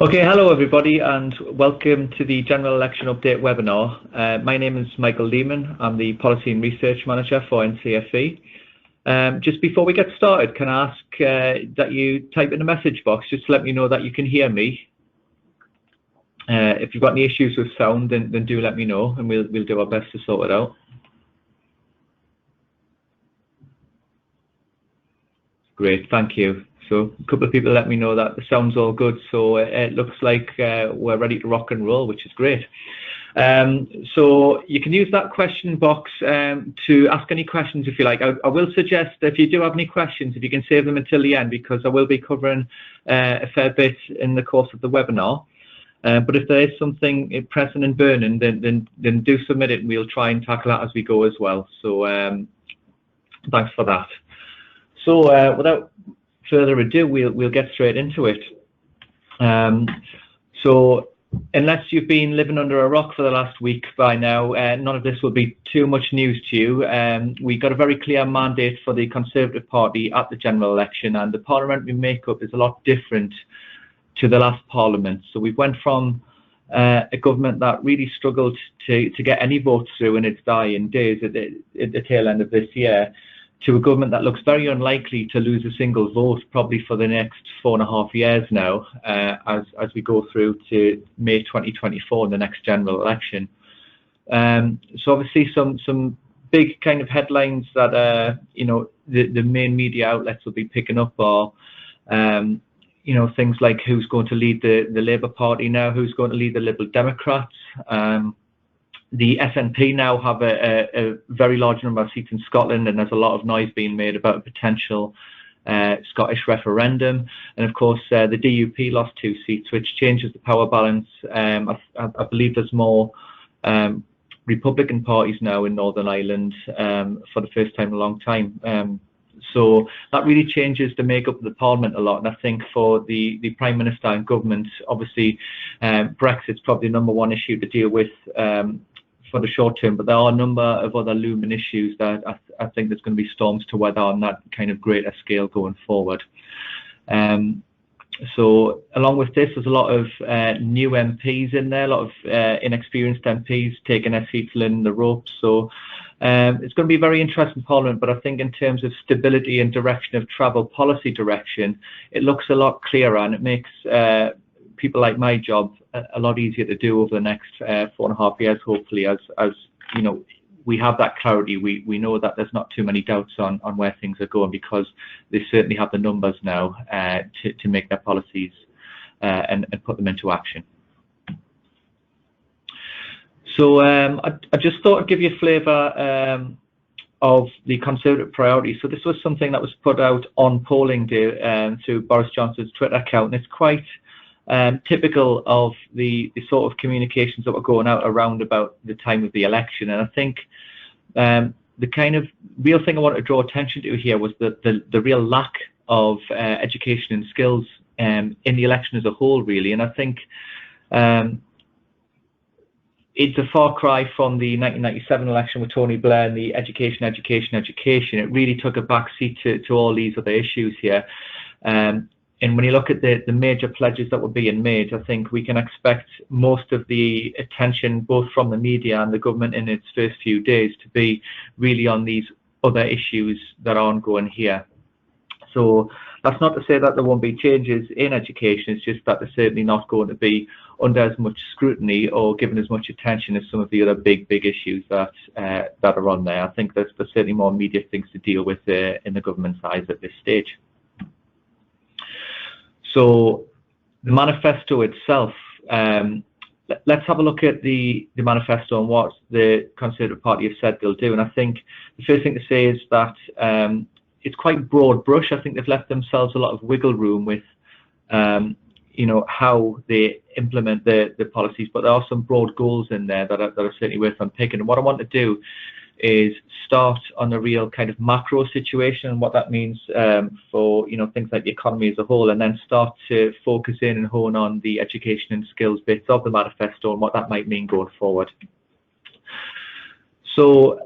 Okay, hello everybody and welcome to the General Election Update webinar. My name is Michael Lemin. I'm the Policy and Research Manager for NCFE. Just before we get started, can I ask that you type in the message box just to let me know that you can hear me. If you've got any issues with sound, then do let me know and we'll do our best to sort it out. Great, thank you. So a couple of people let me know that the sound's all good, so it looks like we're ready to rock and roll, which is great. So you can use that question box to ask any questions if you like. I will suggest if you do have any questions, if you can save them until the end, because I will be covering a fair bit in the course of the webinar. But if there is something pressing and burning, then do submit it and we'll try and tackle that as we go as well. So thanks for that. So without further ado, we'll get straight into it. So unless you've been living under a rock for the last week by now, none of this will be too much news to you. We got a very clear mandate for the Conservative Party at the general election, and the parliamentary makeup is a lot different to the last parliament. So we went from a government that really struggled to get any votes through in its dying days at the tail end of this year, to a government that looks very unlikely to lose a single vote probably for the next 4.5 years now, as we go through to May 2024, the next general election. So obviously some big kind of headlines that the main media outlets will be picking up are things like who's going to lead the Labour Party now, who's going to lead the Liberal Democrats. The SNP now have a very large number of seats in Scotland, and there's a lot of noise being made about a potential Scottish referendum. And of course, the DUP lost 2 seats, which changes the power balance. I believe there's more Republican parties now in Northern Ireland for the first time in a long time. So that really changes the makeup of the Parliament a lot. And I think for the Prime Minister and government, obviously, Brexit's probably the #1 issue to deal with for the short term, but there are a number of other looming issues that I think there's going to be storms to weather on that kind of greater scale going forward. So along with this, there's a lot of new MPs in there, a lot of inexperienced MPs taking their seats, learning the ropes. So it's going to be a very interesting parliament, but I think in terms of stability and direction of travel, policy direction, it looks a lot clearer, and it makes people like my job a lot easier to do over the next 4.5 years, hopefully, as we have that clarity. We know that there's not too many doubts on where things are going, because they certainly have the numbers now to make their policies and put them into action. So I just thought I'd give you a flavour of the Conservative priorities. So this was something that was put out on polling day through Boris Johnson's Twitter account, and it's quite typical of the sort of communications that were going out around about the time of the election. And I think the kind of real thing I want to draw attention to here was the real lack of education and skills in the election as a whole, really. And I think it's a far cry from the 1997 election with Tony Blair and the education. It really took a backseat to all these other issues here. And when you look at the major pledges that were being made, I think we can expect most of the attention, both from the media and the government in its first few days, to be really on these other issues that are ongoing here. So that's not to say that there won't be changes in education, it's just that they're certainly not going to be under as much scrutiny or given as much attention as some of the other big issues that are on there. I think there's certainly more media things to deal with in the government's eyes at this stage. So the manifesto itself, let's have a look at the manifesto and what the Conservative Party have said they'll do. And I think the first thing to say is that it's quite broad brush. I think they've left themselves a lot of wiggle room with how they implement the policies, but there are some broad goals in there that are certainly worth unpicking. And what I want to do is start on a real kind of macro situation and what that means for things like the economy as a whole, and then start to focus in and hone on the education and skills bits of the manifesto and what that might mean going forward. So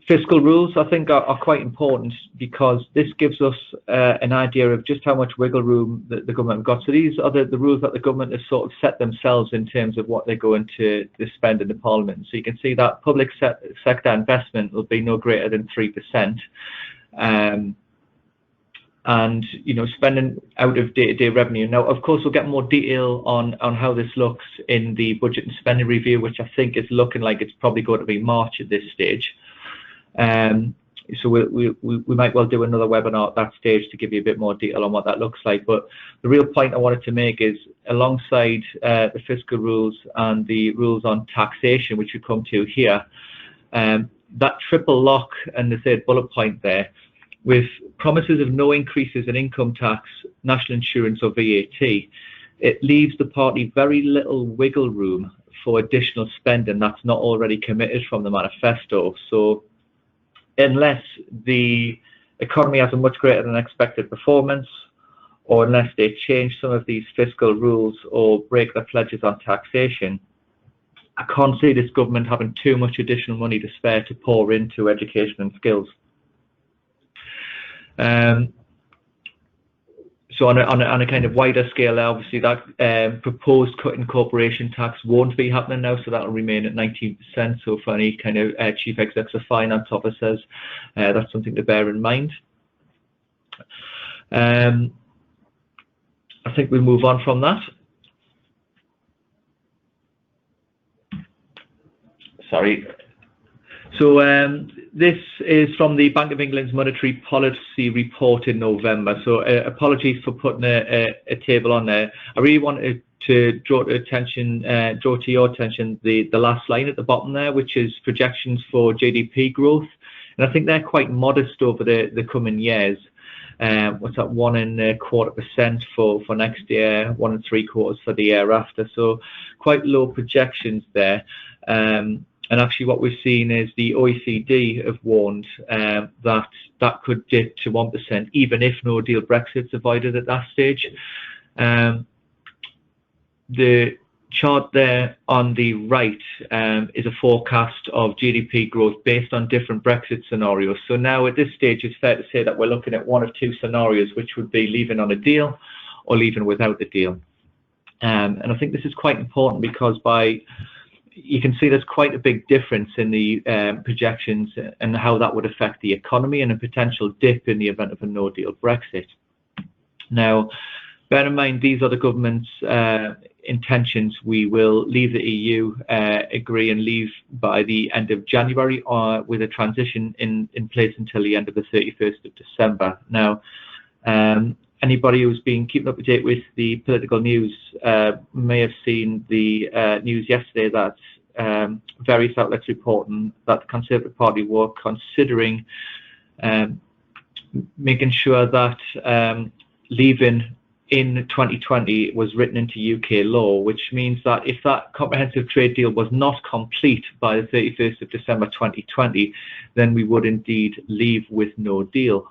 Fiscal rules, I think, are quite important because this gives us an idea of just how much wiggle room the government have got. So these are the rules that the government has sort of set themselves in terms of what they're going to spend in the Parliament. So you can see that public sector investment will be no greater than 3%. And, you know, spending out of day-to-day revenue. Now, of course, we'll get more detail on how this looks in the budget and spending review, which I think is looking like it's probably going to be March at this stage. So we might well do another webinar at that stage to give you a bit more detail on what that looks like. But the real point I wanted to make is, alongside the fiscal rules and the rules on taxation, which we come to here, that triple lock and the third bullet point there, with promises of no increases in income tax, national insurance or VAT, it leaves the party very little wiggle room for additional spending that's not already committed from the manifesto. So unless the economy has a much greater than expected performance, or unless they change some of these fiscal rules or break their pledges on taxation, I can't see this government having too much additional money to spare to pour into education and skills. So on a kind of wider scale, obviously that proposed cut in corporation tax won't be happening now, so that will remain at 19%. So for any kind of chief execs or finance officers, that's something to bear in mind. I think we'll move on from that. Sorry. So this is from the Bank of England's Monetary Policy Report in November. So apologies for putting a table on there. I really wanted to draw to your attention the last line at the bottom there, which is projections for GDP growth. And I think they're quite modest over the coming years. What's that, 1.25% for next year, 1 3/4 for the year after. So quite low projections there. And actually what we've seen is the OECD have warned that could dip to 1%, even if no deal Brexit's avoided at that stage. The chart there on the right is a forecast of GDP growth based on different Brexit scenarios. So now at this stage, it's fair to say that we're looking at one of two scenarios, which would be leaving on a deal or leaving without the deal. And I think this is quite important because you can see there's quite a big difference in the projections and how that would affect the economy and a potential dip in the event of a no-deal Brexit. Now, bear in mind, these are the government's intentions. We will leave the EU, agree and leave by the end of January, with a transition in place until the end of the 31st of December. Now, anybody who's been keeping up to date with the political news may have seen the news yesterday that various outlets reporting that the Conservative Party were considering making sure that leaving in 2020 was written into UK law, which means that if that comprehensive trade deal was not complete by the 31st of December 2020, then we would indeed leave with no deal.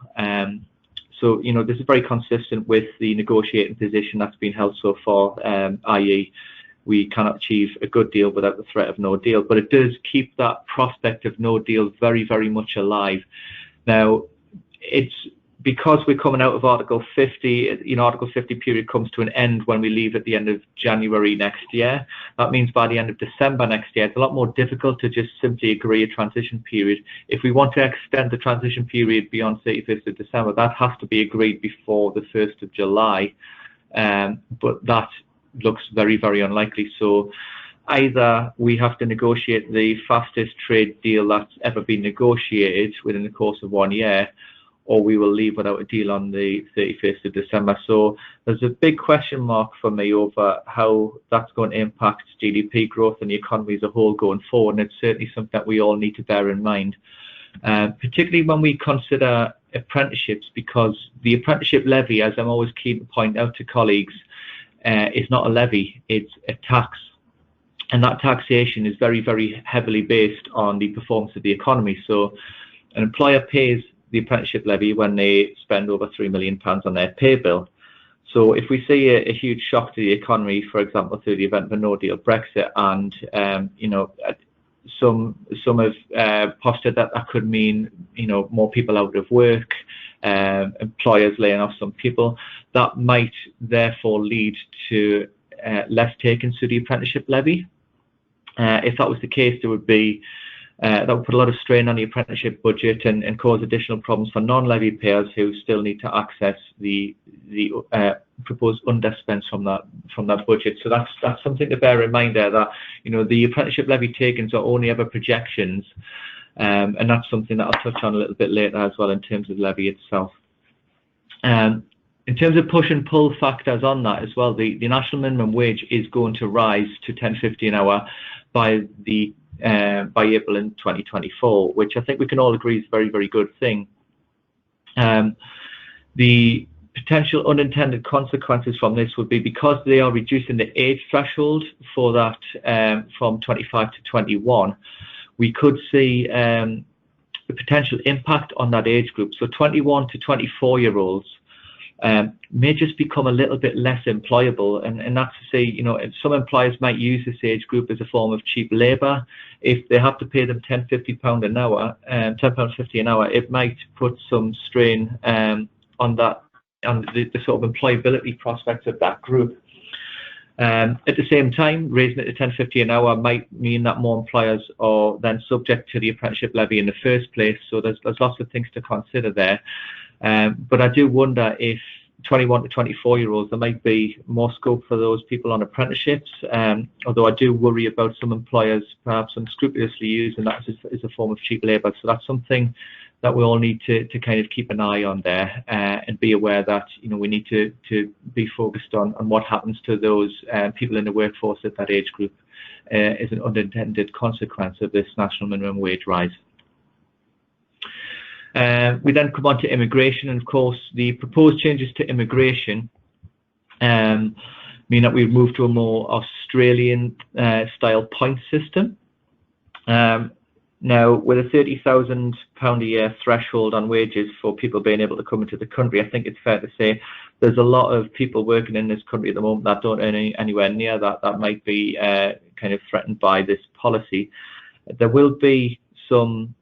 So, you know, this is very consistent with the negotiating position that's been held so far, i.e. we cannot achieve a good deal without the threat of no deal. But it does keep that prospect of no deal very, very much alive. Now, it's because we're coming out of Article 50, you know, Article 50 period comes to an end when we leave at the end of January next year. That means by the end of December next year, it's a lot more difficult to just simply agree a transition period. If we want to extend the transition period beyond 31st of December, that has to be agreed before the 1st of July. But that looks very, very unlikely. So either we have to negotiate the fastest trade deal that's ever been negotiated within the course of 1 year, or we will leave without a deal on the 31st of December. So there's a big question mark for me over how that's going to impact GDP growth and the economy as a whole going forward. And it's certainly something that we all need to bear in mind, particularly when we consider apprenticeships, because the apprenticeship levy, as I'm always keen to point out to colleagues, is not a levy, it's a tax. And that taxation is very, very heavily based on the performance of the economy. So an employer pays the apprenticeship levy when they spend over £3 million on their pay bill. So if we see a huge shock to the economy, for example, through the event of a no-deal Brexit, and you know, some have posted that could mean, more people out of work, employers laying off some people. That might therefore lead to less takings to the apprenticeship levy. If that was the case, there would be that would put a lot of strain on the apprenticeship budget and cause additional problems for non-levy payers who still need to access the proposed underspends from that budget. So that's something to bear in mind there, that the apprenticeship levy takings are only ever projections, and that's something that I'll touch on a little bit later as well in terms of levy itself. In terms of push and pull factors on that as well, the national minimum wage is going to rise to £10.50 an hour by April in 2024, which I think we can all agree is a very, very good thing. The potential unintended consequences from this would be, because they are reducing the age threshold for that from 25 to 21, we could see the potential impact on that age group. So 21 to 24-year-olds may just become a little bit less employable, and that's to say, some employers might use this age group as a form of cheap labour. If they have to pay them £10.50 an hour, £10.50 an hour, it might put some strain on the sort of employability prospects of that group. At the same time, raising it to £10.50 an hour might mean that more employers are then subject to the apprenticeship levy in the first place. So there's lots of things to consider there. But I do wonder if 21 to 24-year-olds, there might be more scope for those people on apprenticeships, although I do worry about some employers perhaps unscrupulously using that as a form of cheap labour. So that's something that we all need to kind of keep an eye on there, and be aware that we need to be focused on what happens to those people in the workforce at that age group as an unintended consequence of this national minimum wage rise. We then come on to immigration, and of course the proposed changes to immigration mean that we move to a more Australian style point system. Now, with a £30,000 a year threshold on wages for people being able to come into the country, I think it's fair to say there's a lot of people working in this country at the moment that don't earn anywhere near that might be kind of threatened by this policy. There will be some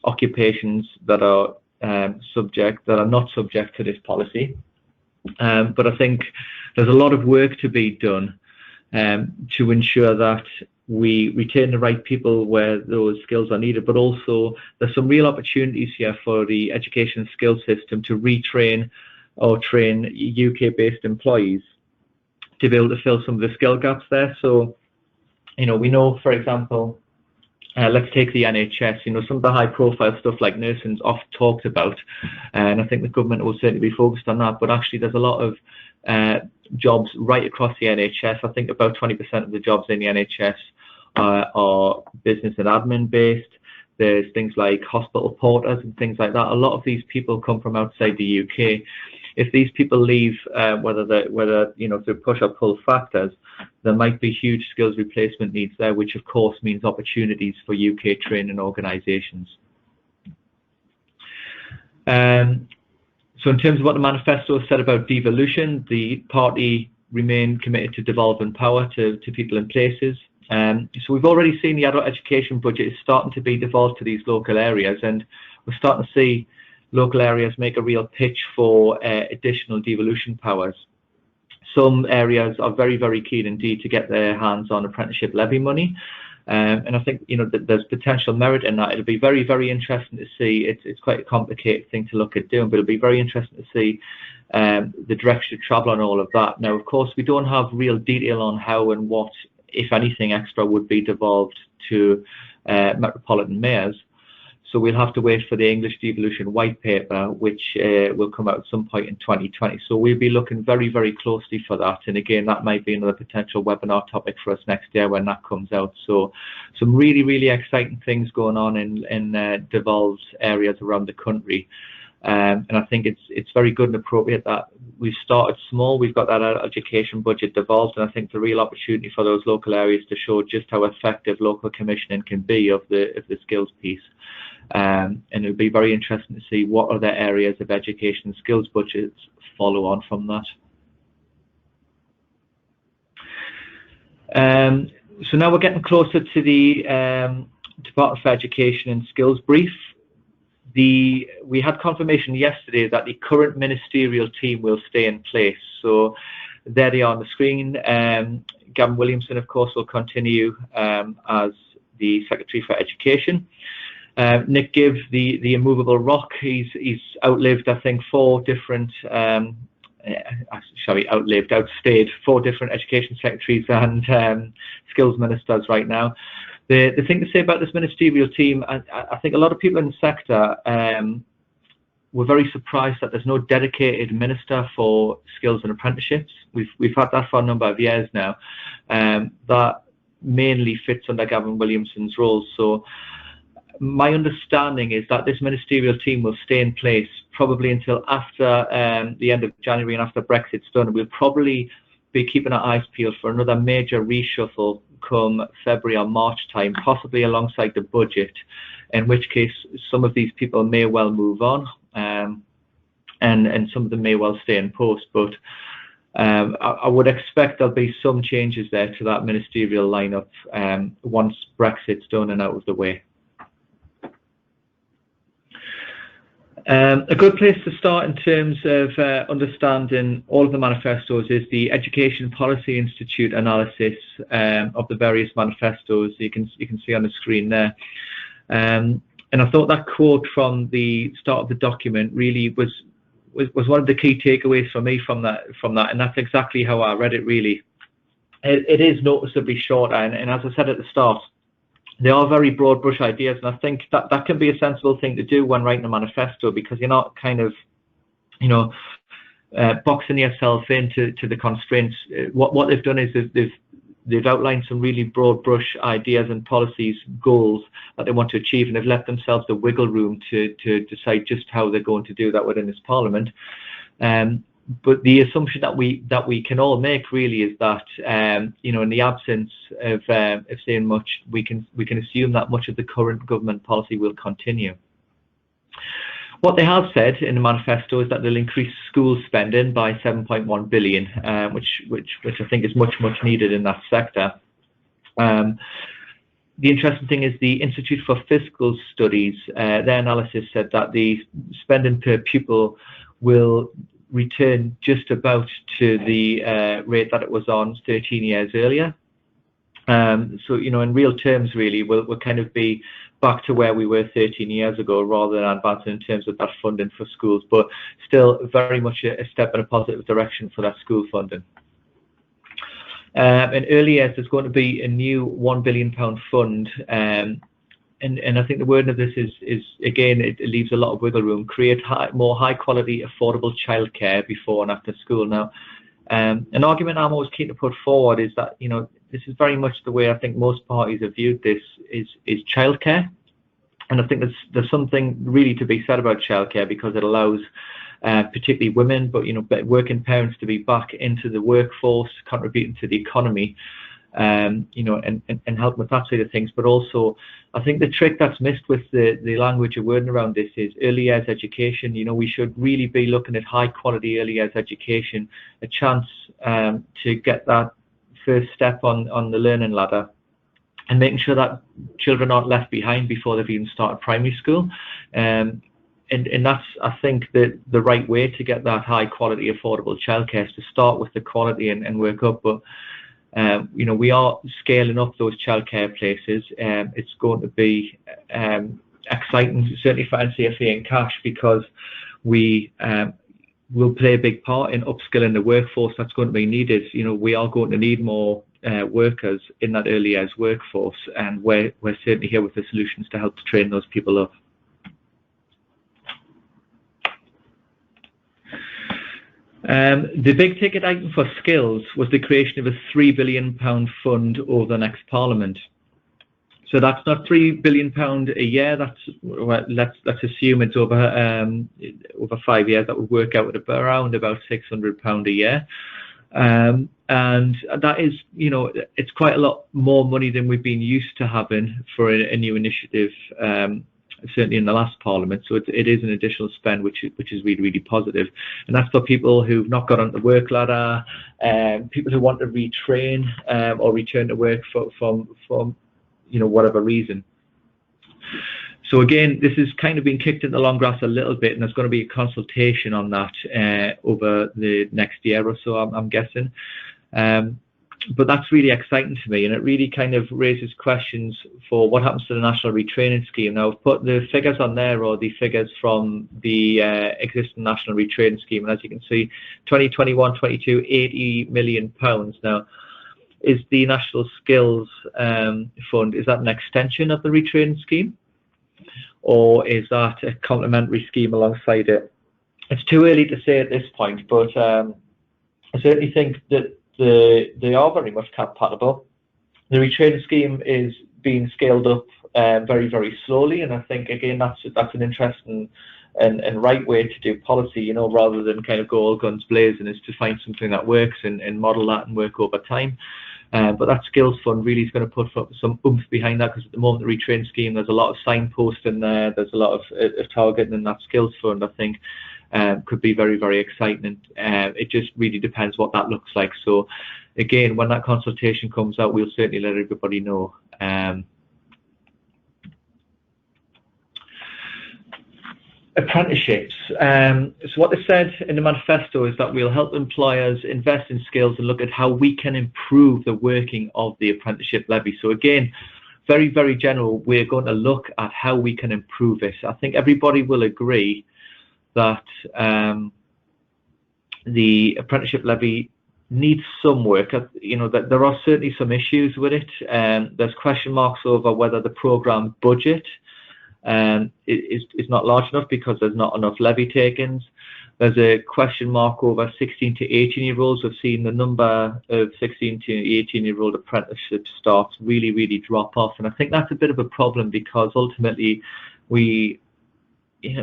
occupations that are not subject to this policy, but I think there's a lot of work to be done to ensure that we retain the right people where those skills are needed, but also there's some real opportunities here for the education skills system to retrain or train UK-based employees to be able to fill some of the skill gaps there. So, we know, for example, let's take the NHS, some of the high profile stuff like nursing's oft talked about, and I think the government will certainly be focused on that, but actually there's a lot of jobs right across the NHS. I think about 20% of the jobs in the NHS are business and admin based. There's things like hospital porters and things like that. A lot of these people come from outside the UK. If these people leave, whether through push or pull factors, there might be huge skills replacement needs there, which of course means opportunities for UK training organisations. So in terms of what the manifesto said about devolution, the party remain committed to devolving power to people and places. So we've already seen the adult education budget is starting to be devolved to these local areas, and we're starting to see local areas make a real pitch for additional devolution powers. Some areas are very, very keen indeed to get their hands on apprenticeship levy money. And I think that there's potential merit in that. It'll be very, very interesting to see. It's quite a complicated thing to look at doing, but it'll be very interesting to see the direction of travel on all of that. Now, of course, we don't have real detail on how and what, if anything, extra would be devolved to metropolitan mayors. So we'll have to wait for the English devolution white paper, which will come out at some point in 2020. So we'll be looking very, very closely for that. And again, that might be another potential webinar topic for us next year when that comes out. So some really, really exciting things going on in devolved areas around the country. And I think it's very good and appropriate that we've started small. We've got that education budget devolved, and I think the real opportunity for those local areas to show just how effective local commissioning can be of the skills piece. And it'll be very interesting to see what other areas of education and skills budgets follow on from that. So now we're getting closer to the Department for Education and Skills brief. We had confirmation yesterday that the current ministerial team will stay in place. So there they are on the screen. Gavin Williamson, of course, will continue as the Secretary for Education. Nick Gibbs, the immovable rock, he's outlived, I think, outstayed 4 different education secretaries and skills ministers right now. The thing to say about this ministerial team, I think a lot of people in the sector were very surprised that there's no dedicated minister for skills and apprenticeships. We've had that for a number of years now. That mainly fits under Gavin Williamson's role. So my understanding is that this ministerial team will stay in place probably until after the end of January and after Brexit's done. We'll probably be keeping our eyes peeled for another major reshuffle come February or March time, possibly alongside the budget, in which case some of these people may well move on, and some of them may well stay in post. But I would expect there'll be some changes there to that ministerial lineup once Brexit's done and out of the way. A good place to start in terms of understanding all of the manifestos is the Education Policy Institute analysis of the various manifestos. You can see on the screen there. And I thought that quote from the start of the document really was one of the key takeaways for me from that, and that's exactly how I read it. Really, it is noticeably shorter, and as I said at the start, they are very broad brush ideas, and I think that can be a sensible thing to do when writing a manifesto, because you're not kind of, boxing yourself into the constraints. What they've done is they've outlined some really broad brush ideas and policies, goals that they want to achieve, and they've left themselves the wiggle room to decide just how they're going to do that within this Parliament. But the assumption that we can all make really is that in the absence of saying much, we can assume that much of the current government policy will continue. What they have said in the manifesto is that they'll increase school spending by 7.1 billion, which I think is much needed in that sector. The interesting thing is the Institute for Fiscal Studies, their analysis said that the spending per pupil will return just about to the rate that it was on 13 years earlier. So, in real terms, really, we'll kind of be back to where we were 13 years ago rather than advancing in terms of that funding for schools, but still very much a step in a positive direction for that school funding. In early years, there's going to be a new £1 billion fund, and I think the wording of this is again, it leaves a lot of wiggle room. Create more high quality, affordable childcare before and after school. Now, an argument I'm always keen to put forward is that this is very much the way I think most parties have viewed this is childcare, and I think there's something really to be said about childcare, because it allows particularly women, but working parents to be back into the workforce, contributing to the economy. And help with that side of things. But also, I think the trick that's missed with the language of wording around this is early years education. We should really be looking at high quality early years education, a chance to get that first step on the learning ladder, and making sure that children aren't left behind before they've even started primary school. And that's, I think, the right way to get that high quality, affordable childcare, is to start with the quality and work up. But we are scaling up those childcare places. It's going to be exciting, certainly for NCFE and cash, because we will play a big part in upskilling the workforce that's going to be needed. We are going to need more workers in that early years workforce, and we're certainly here with the solutions to help to train those people up. The big ticket item for skills was the creation of a £3 billion fund over the next Parliament. So that's not £3 billion a year. Let's assume it's over 5 years. That would work out at around about £600 a year, and that is, it's quite a lot more money than we've been used to having for a new initiative. Certainly in the last Parliament, so it is an additional spend, which is really positive, and that's for people who've not got on the work ladder, people who want to retrain or return to work from whatever reason. So again, this has kind of been kicked in the long grass a little bit, and there's going to be a consultation on that over the next year or so, I'm guessing. But that's really exciting to me, and it really kind of raises questions for what happens to the National Retraining Scheme. Now, I've put the figures on there, or the figures from the existing National Retraining Scheme, and as you can see, 2021-22, £80 million. Now, is the National Skills Fund, is that an extension of the Retraining Scheme, or is that a complementary scheme alongside it? It's too early to say at this point, but I certainly think that they are very much compatible. The retraining scheme is being scaled up very, very slowly, and I think again that's an interesting and right way to do policy, you know, rather than kind of go all guns blazing, is to find something that works and model that and work over time. But that skills fund really is going to put some oomph behind that, because at the moment the retraining scheme, there's a lot of signposting there, there's a lot of targeting, and that skills fund I think could be very, very exciting. It just really depends what that looks like. So again, when that consultation comes out, we'll certainly let everybody know. Apprenticeships. So what they said in the manifesto is that we'll help employers invest in skills and look at how we can improve the working of the apprenticeship levy. So again, very, very general, we're going to look at how we can improve it. I think everybody will agree that the apprenticeship levy needs some work. You know, that there are certainly some issues with it. There's question marks over whether the programme budget is not large enough because there's not enough levy takings. There's a question mark over 16 to 18-year-olds. We've seen the number of 16 to 18-year-old apprenticeship starts really, really drop off, and I think that's a bit of a problem, because ultimately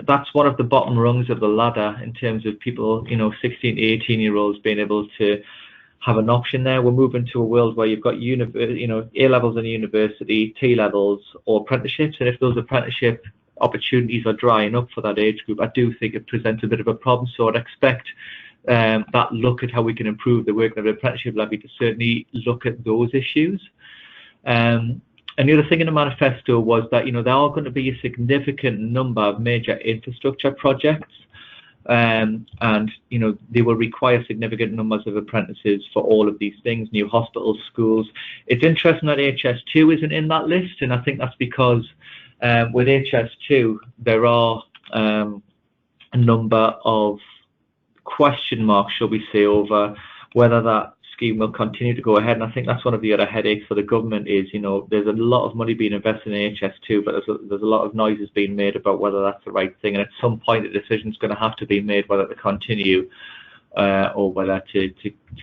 that's one of the bottom rungs of the ladder in terms of people, 16 to 18-year-olds being able to have an option there. We're moving to a world where you've got A-levels in university, T-levels, or apprenticeships, and if those apprenticeship opportunities are drying up for that age group, I do think it presents a bit of a problem. So I'd expect that look at how we can improve the work of the apprenticeship levy to certainly look at those issues. And the other thing in the manifesto was that, there are going to be a significant number of major infrastructure projects, and, they will require significant numbers of apprentices for all of these things, new hospitals, schools. It's interesting that HS2 isn't in that list, and I think that's because with HS2, there are a number of question marks, shall we say, over whether that scheme will continue to go ahead. And I think that's one of the other headaches for the government is, there's a lot of money being invested in HS2, but there's a lot of noises being made about whether that's the right thing. And at some point, a decision is going to have to be made whether to continue or whether to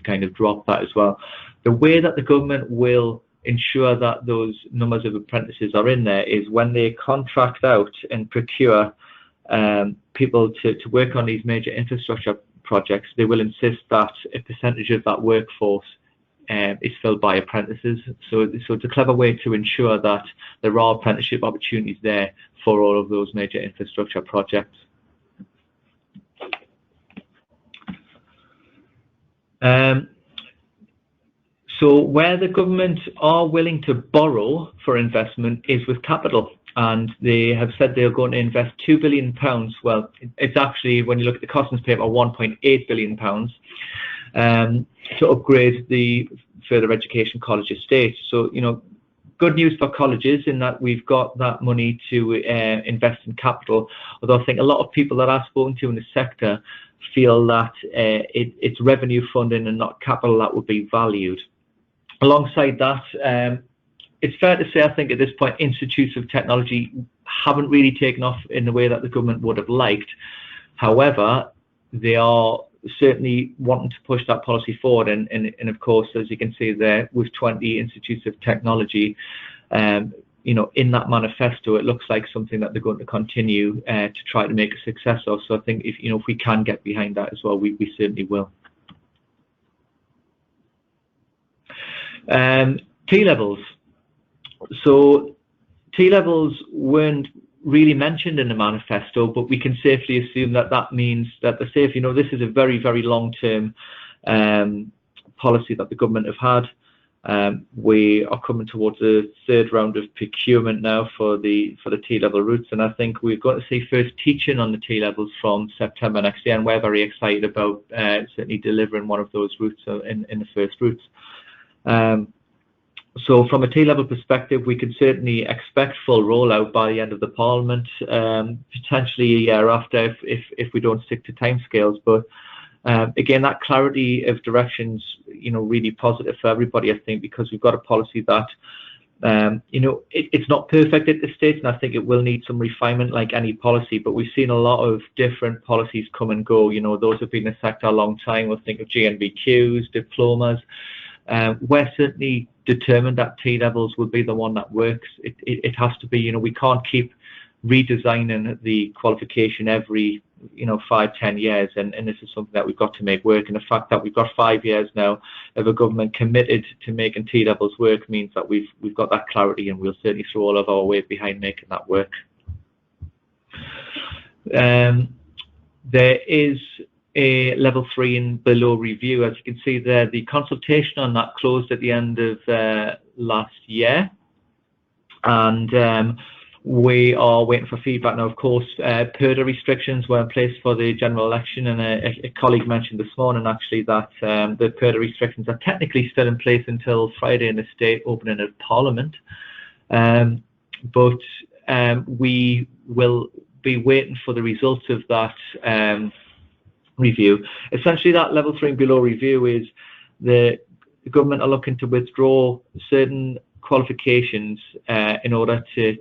kind of drop that as well. The way that the government will ensure that those numbers of apprentices are in there is when they contract out and procure people to work on these major infrastructure projects, they will insist that a percentage of that workforce is filled by apprentices. So it's a clever way to ensure that there are apprenticeship opportunities there for all of those major infrastructure projects. So where the government are willing to borrow for investment is with capital, and they have said they're going to invest £2 billion. Well, it's actually, when you look at the costings paper, £1.8 billion to upgrade the further education college estate. So, good news for colleges in that we've got that money to invest in capital, although I think a lot of people that I've spoken to in the sector feel that it's revenue funding and not capital that would be valued. Alongside that, it's fair to say, I think at this point, institutes of technology haven't really taken off in the way that the government would have liked. However, they are certainly wanting to push that policy forward, and of course, as you can see there, with 20 institutes of technology, in that manifesto, it looks like something that they're going to continue to try to make a success of. So I think if we can get behind that as well, we certainly will. T-levels. So T-levels weren't really mentioned in the manifesto, but we can safely assume that means that this is a very, very long-term policy that the government have had. We are coming towards the third round of procurement now for the T-level routes, and I think we've got to see first teaching on the T-levels from September next year, and we're very excited about certainly delivering one of those routes in the first routes. So from a T-level perspective, we could certainly expect full rollout by the end of the Parliament, potentially a year after if we don't stick to timescales. But again, that clarity of direction's really positive for everybody, I think, because we've got a policy that it's not perfect at this stage, and I think it will need some refinement like any policy. But we've seen a lot of different policies come and go. Those have been in the sector a long time. We'll think of GNVQs, diplomas. We're certainly determined that T-levels will be the one that works. It has to be. We can't keep redesigning the qualification every 5-10 years, and this is something that we've got to make work. And the fact that we've got 5 years now of a government committed to making T-levels work means that we've got that clarity, and we'll certainly throw all of our weight behind making that work. There is a level 3 and below review. As you can see there, the consultation on that closed at the end of last year, and we are waiting for feedback now. Of course, PERDA restrictions were in place for the general election, and a colleague mentioned this morning actually that the PERDA restrictions are technically still in place until Friday in the state opening of Parliament, but we will be waiting for the results of that review. Essentially, that level 3 and below review is the government are looking to withdraw certain qualifications in order to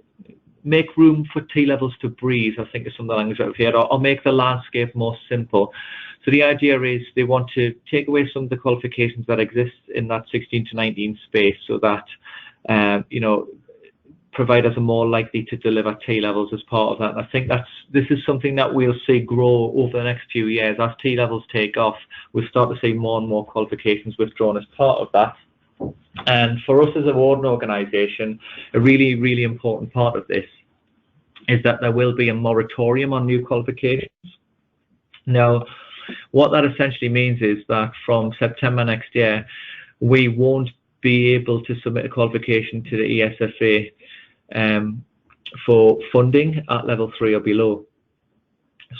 make room for T-levels to breathe, I think is some of the language I've heard, or make the landscape more simple. So the idea is they want to take away some of the qualifications that exist in that 16 to 19 space, so that providers are more likely to deliver T-levels as part of that. And I think this is something that we'll see grow over the next few years. As T-levels take off, we'll start to see more and more qualifications withdrawn as part of that. And for us as a warden organisation, a really, really important part of this is that there will be a moratorium on new qualifications. Now, what that essentially means is that from September next year, we won't be able to submit a qualification to the ESFA for funding at level 3 or below.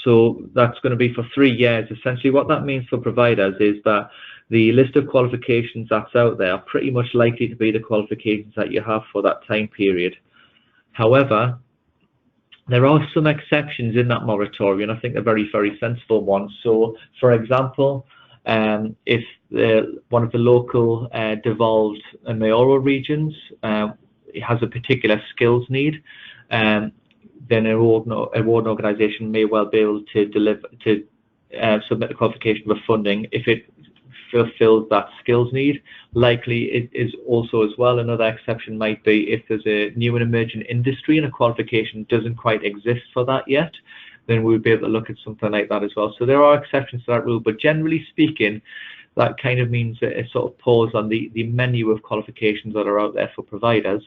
So that's going to be for 3 years. Essentially, what that means for providers is that the list of qualifications that's out there are pretty much likely to be the qualifications that you have for that time period. However, there are some exceptions in that moratorium, and I think they're very, very sensible ones. So, for example, if one of the local devolved and mayoral regions has a particular skills need, then a warden organisation may well be able to submit a qualification for funding if it fulfills that skills need. Likely it is also as well, another exception might be if there's a new and emerging industry and a qualification doesn't quite exist for that yet, then we would be able to look at something like that as well. So there are exceptions to that rule, but generally speaking, that kind of means a sort of pause on the menu of qualifications that are out there for providers.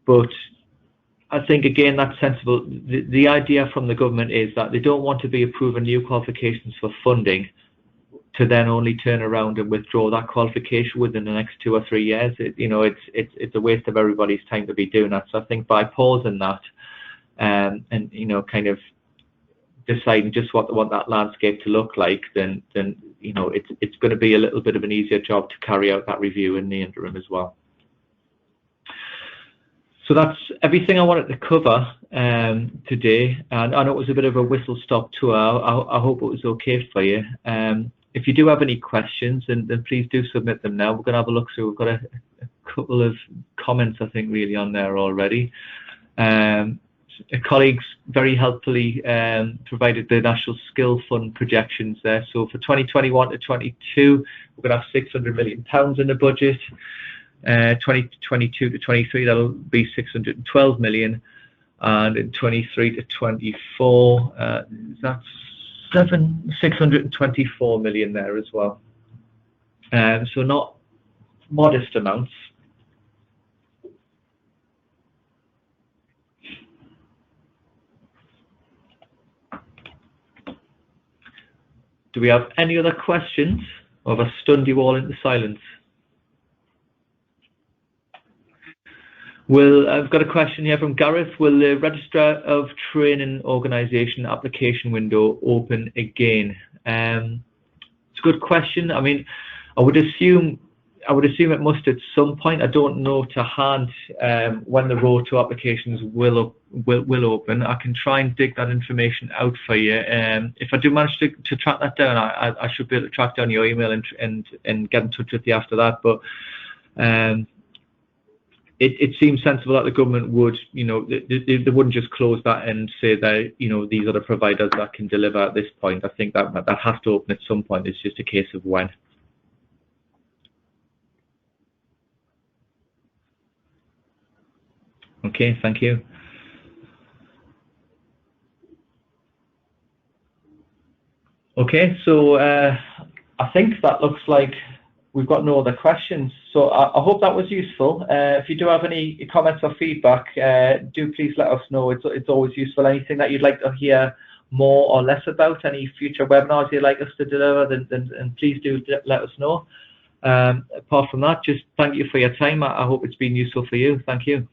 But I think, again, that's sensible. The idea from the government is that they don't want to be approving new qualifications for funding to then only turn around and withdraw that qualification within the next 2 or 3 years. It's a waste of everybody's time to be doing that. So I think by pausing that and kind of deciding just what they want that landscape to look like, then it's going to be a little bit of an easier job to carry out that review in the interim as well. So that's everything I wanted to cover today, and I know it was a bit of a whistle-stop tour. I hope it was okay for you. If you do have any questions, then please do submit them now. We're going to have a look through. We've got a couple of comments, I think, really on there already. Colleagues very helpfully provided the National Skill Fund projections there. So for 2021 to 22, we're going to have £600 million in the budget. 2022 to 23, that'll be 612 million, and in 23 to 24, that's 624 million there as well. So not modest amounts. Do we have any other questions, or have I stunned you all into silence? I've got a question here from Gareth. Will the Registrar of Training Organisation application window open again? It's a good question. I mean, I would assume it must at some point. I don't know to hand when the road to applications will open. I can try and dig that information out for you. If I do manage to track that down, I should be able to track down your email and get in touch with you after that. But it seems sensible that the government would, they wouldn't just close that and say that, these are the providers that can deliver at this point. I think that has to open at some point. It's just a case of when. Okay, thank you. Okay, so I think that looks like we've got no other questions. So I hope that was useful. If you do have any comments or feedback, do please let us know. It's always useful. Anything that you'd like to hear more or less about, any future webinars you'd like us to deliver, then please do let us know. Apart from that, just thank you for your time. I hope it's been useful for you. Thank you.